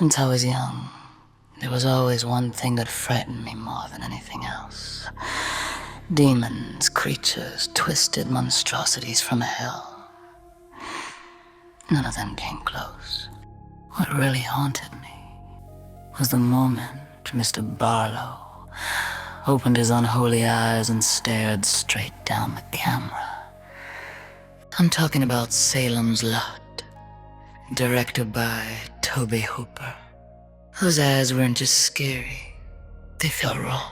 Since I was young, there was always one thing that frightened me more than anything else. Demons, creatures, twisted monstrosities from hell. None of them came close. What really haunted me was the moment Mr. Barlow opened his unholy eyes and stared straight down the camera. I'm talking about Salem's Lot, directed by Tobe. Those eyes weren't just scary, they felt raw.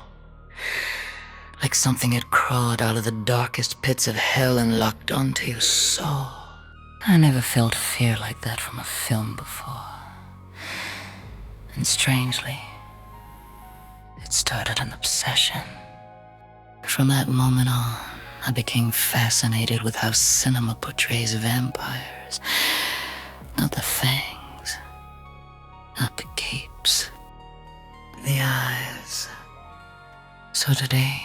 Like something had crawled out of the darkest pits of hell and locked onto your soul. I never felt fear like that from a film before. And strangely, it started an obsession. From that moment on, I became fascinated with how cinema portrays vampires. Not the fangs, not the capes, the eyes. So today,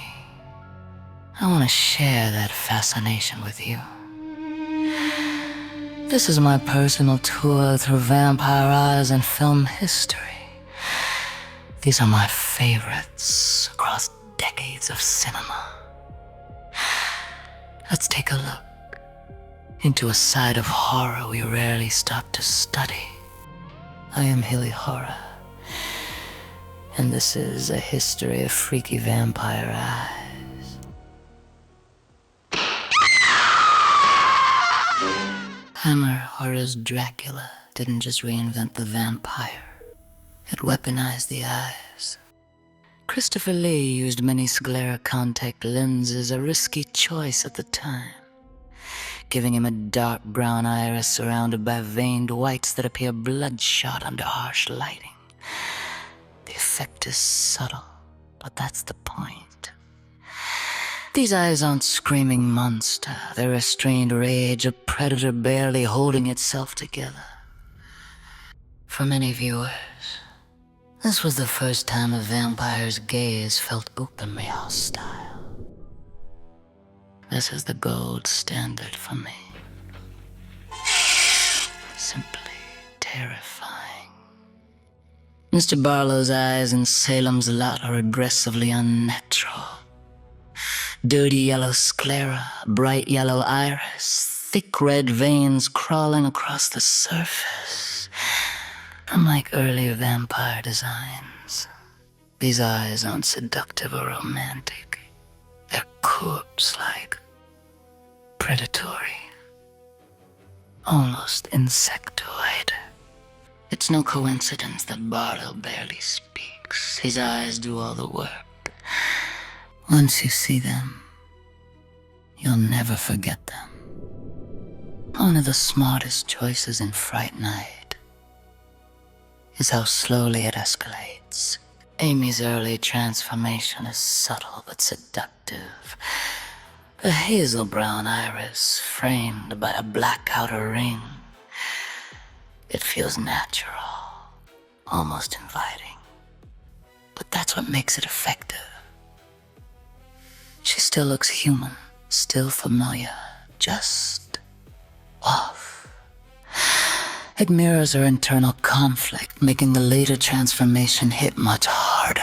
I want to share that fascination with you. This is my personal tour through vampire eyes and film history. These are my favorites across decades of cinema. Let's take a look into a side of horror we rarely stop to study. I am Hilly Horror, and this is a history of freaky vampire eyes. Hammer Horror's Dracula didn't just reinvent the vampire, it weaponized the eyes. Christopher Lee used many sclera contact lenses, a risky choice at the time, giving him a dark brown iris surrounded by veined whites that appear bloodshot under harsh lighting. The effect is subtle, but that's the point. These eyes aren't screaming monster, they're restrained rage, a predator barely holding itself together. For many viewers, this was the first time a vampire's gaze felt openly hostile. This is the gold standard for me. Simply terrifying. Mr. Barlow's eyes in Salem's Lot are aggressively unnatural. Dirty yellow sclera, bright yellow iris, thick red veins crawling across the surface. Unlike early vampire designs, these eyes aren't seductive or romantic. They're corpse-like, predatory, almost insectoid. It's no coincidence that Barlow barely speaks. His eyes do all the work. Once you see them, you'll never forget them. One of the smartest choices in Fright Night is how slowly it escalates. Amy's early transformation is subtle but seductive. A hazel brown iris framed by a black outer ring. It feels natural, almost inviting. But that's what makes it effective. She still looks human, still familiar, just off. It mirrors her internal conflict, making the later transformation hit much harder.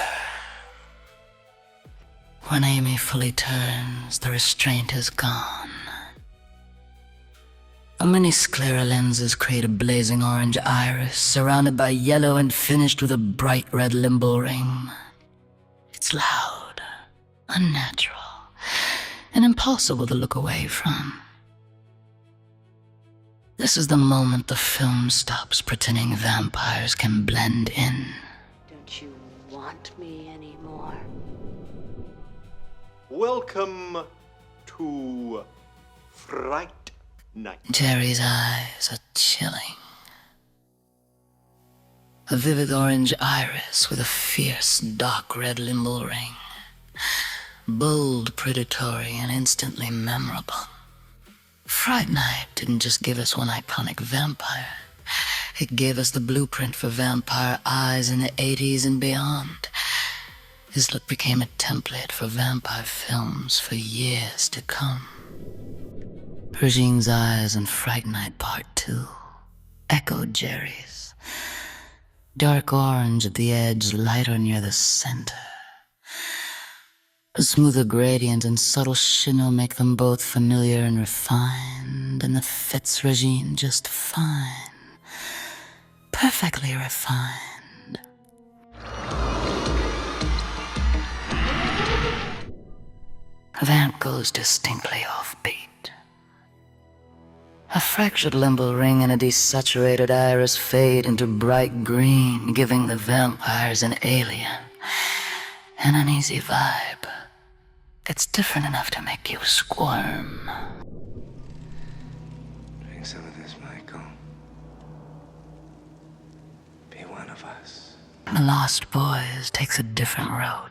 When Amy fully turns, the restraint is gone. Her many sclera lenses create a blazing orange iris, surrounded by yellow and finished with a bright red limbo ring. It's loud, unnatural, and impossible to look away from. This is the moment the film stops pretending vampires can blend in. Don't you want me anymore? Welcome to Fright Night. Jerry's eyes are chilling. A vivid orange iris with a fierce dark red limbo ring. Bold, predatory, and instantly memorable. Fright Night didn't just give us one iconic vampire. It gave us the blueprint for vampire eyes in the 80s and beyond. His look became a template for vampire films for years to come. Regine's eyes in Fright Night Part 2 echoed Jerry's, Dark orange at the edge, lighter near the center. A smoother gradient and subtle shimmer make them both familiar and refined, and the fits regime just fine. Perfectly refined. The vamp goes distinctly offbeat. A fractured limbal ring and a desaturated iris fade into bright green, giving the vampires an alien, an uneasy vibe. It's different enough to make you squirm. Drink some of this, Michael. Be one of us. The Lost Boys takes a different road.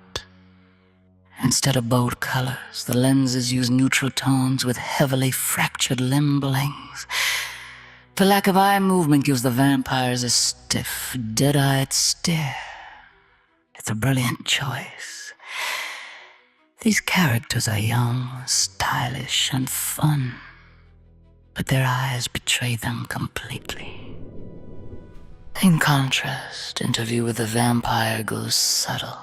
Instead of bold colors, the lenses use neutral tones with heavily fractured limb blings. The lack of eye movement gives the vampires a stiff, dead-eyed stare. It's a brilliant choice. These characters are young, stylish, and fun, but their eyes betray them completely. In contrast, Interview with the Vampire goes subtle.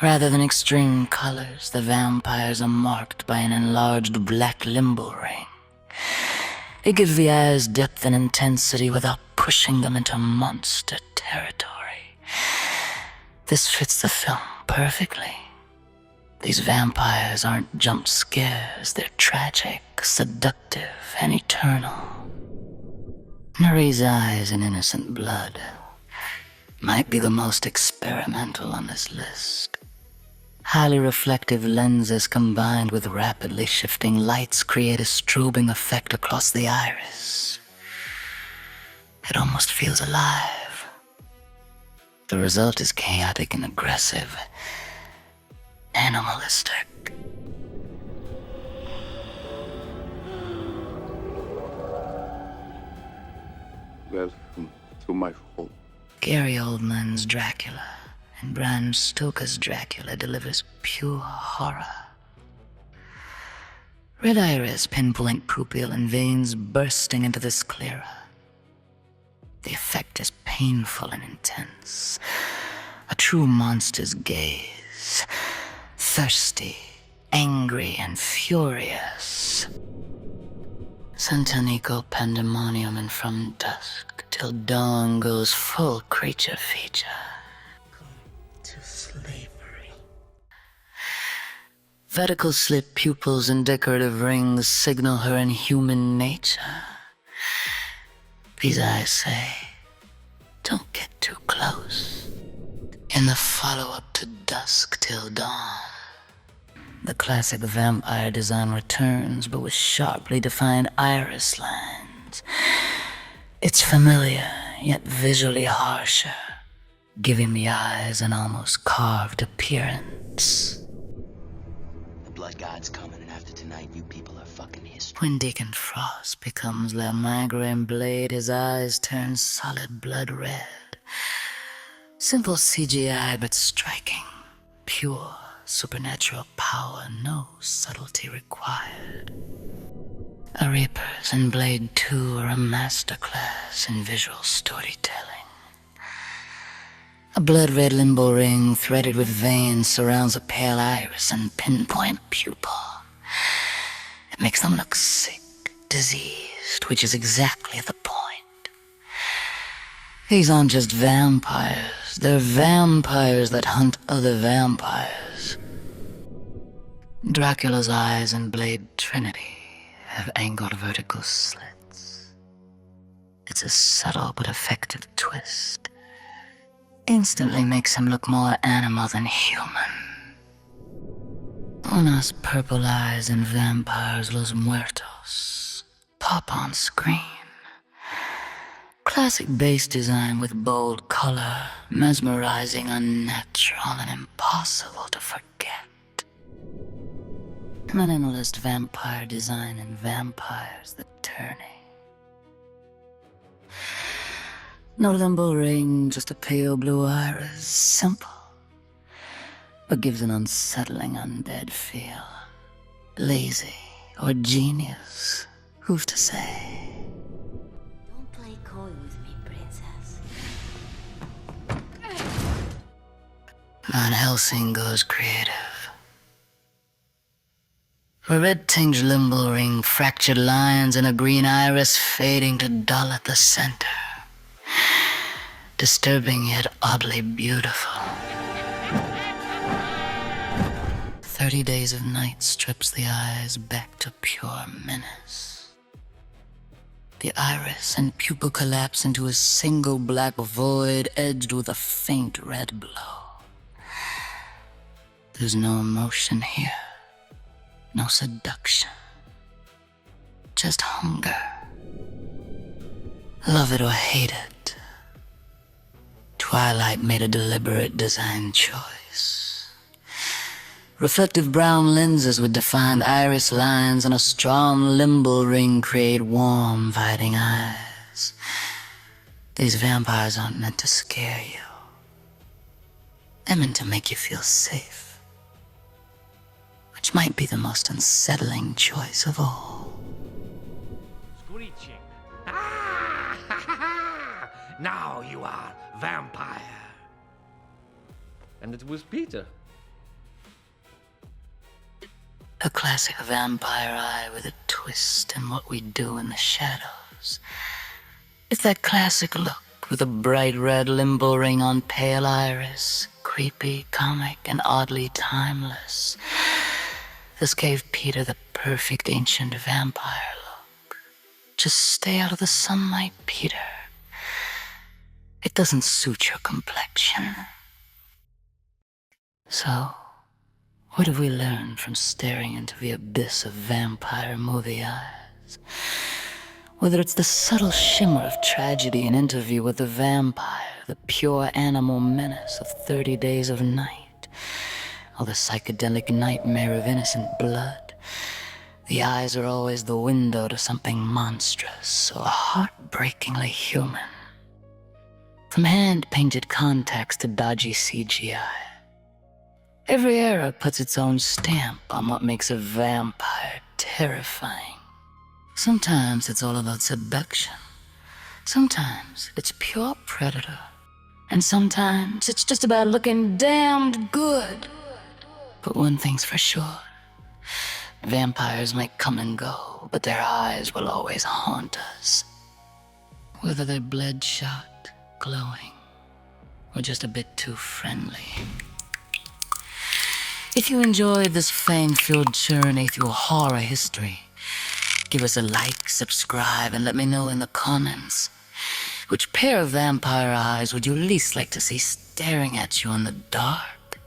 Rather than extreme colors, the vampires are marked by an enlarged black limbal ring. It gives the eyes depth and intensity without pushing them into monster territory. This fits the film perfectly. These vampires aren't jump scares, they're tragic, seductive, and eternal. Marie's eyes in Innocent Blood might be the most experimental on this list. Highly reflective lenses combined with rapidly shifting lights create a strobing effect across the iris. It almost feels alive. The result is chaotic and aggressive, animalistic. Welcome to my home. Gary Oldman's Dracula and Bram Stoker's Dracula delivers pure horror. Red iris, pinpoint pupil, and veins bursting into the sclera. The effect is painful and intense. A true monster's gaze. Thirsty, angry, and furious. Santanico pandemonium, and from dusk till dawn goes full creature feature. To slavery. Vertical slit pupils and decorative rings signal her inhuman nature. These eyes say, don't get too close. In the follow-up to Dusk Till Dawn, the classic vampire design returns, but with sharply defined iris lines. It's familiar, yet visually harsher, giving the eyes an almost carved appearance. The blood god's coming, and after tonight, you people are fucking history. When Deacon Frost becomes La Migraine Blade, his eyes turn solid blood red. Simple CGI, but striking. Pure, supernatural power, no subtlety required. A Reapers and Blade 2 are a masterclass in visual storytelling. A blood-red limbo ring threaded with veins surrounds a pale iris and pinpoint pupil. It makes them look sick, diseased, which is exactly the point. These aren't just vampires, they're vampires that hunt other vampires. Dracula's eyes and Blade Trinity have angled vertical slits. It's a subtle but effective twist. Instantly makes him look more animal than human. Una's purple eyes and Vampires Los Muertos pop on screen. Classic base design with bold color, mesmerizing, unnatural, and impossible to forget. Minimalist vampire design in Vampires the Turning. No limbo ring, just a pale blue iris, simple, but gives an unsettling undead feel. Lazy or genius, who's to say? Don't play coy with me, princess. Van Helsing goes creative. A red-tinged limbal ring, fractured lines, and a green iris fading to dull at the center. Disturbing yet oddly beautiful. 30 Days of Night strips the eyes back to pure menace. The iris and pupil collapse into a single black void edged with a faint red glow. There's no emotion here. No seduction, just hunger. Love it or hate it, Twilight made a deliberate design choice. Reflective brown lenses with defined iris lines and a strong limbal ring create warm, inviting eyes. These vampires aren't meant to scare you. They're meant to make you feel safe. Which might be the most unsettling choice of all. Screeching. Ah! Ha, ha, ha! Now you are vampire. And it was Peter. A classic vampire eye with a twist in what we do in the shadows. It's that classic look with a bright red limbal ring on pale iris, creepy, comic, and oddly timeless. This gave Peter the perfect ancient vampire look. Just stay out of the sunlight, Peter. It doesn't suit your complexion. So, what have we learned from staring into the abyss of vampire movie eyes? Whether it's the subtle shimmer of tragedy in Interview with the Vampire, the pure animal menace of 30 Days of Night, or the psychedelic nightmare of innocent blood, the eyes are always the window to something monstrous or heartbreakingly human. From hand-painted contacts to dodgy CGI, every era puts its own stamp on what makes a vampire terrifying. Sometimes it's all about seduction. Sometimes it's pure predator. And sometimes it's just about looking damned good. But one thing's for sure. Vampires might come and go, but their eyes will always haunt us. Whether they're bloodshot, glowing, or just a bit too friendly. If you enjoyed this fang-filled journey through horror history, give us a like, subscribe, and let me know in the comments. Which pair of vampire eyes would you least like to see staring at you in the dark?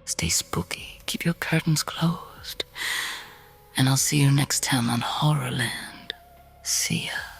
Stay spooky, keep your curtains closed, and I'll see you next time on Horrorland. See ya.